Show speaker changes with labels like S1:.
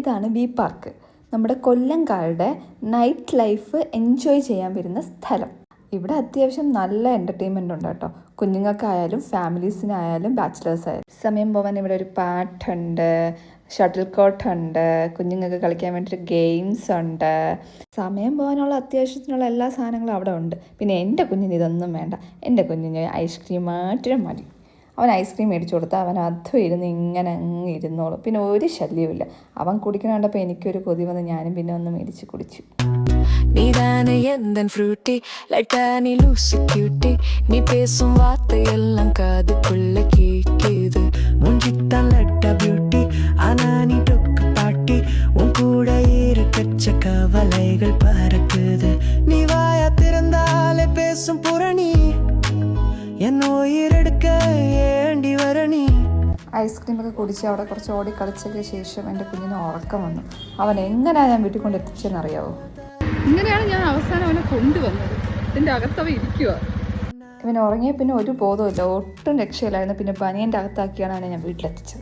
S1: ഇതാണ് B park. നമ്മുടെ കൊല്ലംകാരുടെ night life enjoy ചെയ്യാൻ വരുന്ന സ്ഥലം. ഇവിടെ അത്യാവശ്യം നല്ല എൻ്റർടൈൻമെൻ്റ് ഉണ്ട് കേട്ടോ. കുഞ്ഞുങ്ങൾക്കായാലും ഫാമിലീസിനായാലും ബാച്ചിലേഴ്സ് ആയാലും. സമയം പോകാൻ ഇവിടെ ഒരു പാട്ടുണ്ട്, ഷട്ടിൽ കോട്ട് ഉണ്ട്, കുഞ്ഞുങ്ങൾക്ക് കളിക്കാൻ വേണ്ടിയിട്ട് ഗെയിംസ് ഉണ്ട്. സമയം പോകാനുള്ള അത്യാവശ്യത്തിനുള്ള എല്ലാ സാധനങ്ങളും അവിടെ ഉണ്ട്. പിന്നെ എൻ്റെ കുഞ്ഞിന് ഇതൊന്നും വേണ്ട. എൻ്റെ കുഞ്ഞിന് ഐസ്ക്രീം മാത്രം മതി. അവൻ ഐസ്ക്രീം മേടിച്ചു കൊടുത്താൽ അവൻ അതും ഇരുന്ന് ഇങ്ങനെ അങ്ങ് ഇരുന്നോളും. പിന്നെ ഒരു ശല്യവുമില്ല. അവൻ കുടിക്കണ കണ്ടപ്പോൾ എനിക്കൊരു കൊതി വന്ന് ഞാനും പിന്നെ ഒന്ന് മേടിച്ച് കുടിച്ചു.
S2: நீதானே எந்தன் ஃப்ரூட்டி லைட்டா நீ லூசு கியூட்டி நீ பேசும் வார்த்தையெல்லாம் காதுக்குள்ள கேக்குது மூஞ்சித்தான் லட்டா பியூட்டி ஆனா நீ டொக்கு பாட்டி உன் கூட இருக்கச்ச கவலைகள் பறக்குது நீ வாயா திறந்தாலே பேசும் புரணி എൻ ഉയരെടുക്ക ഏണ്ടി വരണി.
S1: ഐസ്ക്രീമൊക്കെ കുടിച്ച് അവിടെ കുറച്ച് ഓടി കളിച്ചതിന് ശേഷം എൻ്റെ കുഞ്ഞിന് ഉറക്കം വന്നു. അവൻ എങ്ങനെയാണ് ഞാൻ വീട്ടിൽ കൊണ്ട് എത്തിച്ചെന്നറിയാവോ?
S3: ഇങ്ങനെയാണ് ഞാൻ അവസാനം അവനെ കൊണ്ടുവന്നത്. ഇതിൻ്റെ അകത്തവ ഇരിക്കുക.
S1: ഇവൻ ഉറങ്ങിയ പിന്നെ ഒരു ബോധമില്ല, ഒട്ടും രക്ഷയില്ലായിരുന്നു. പിന്നെ ബനിയൻ്റെ അകത്താക്കിയാണ് അവനെ ഞാൻ വീട്ടിലെത്തിച്ചത്.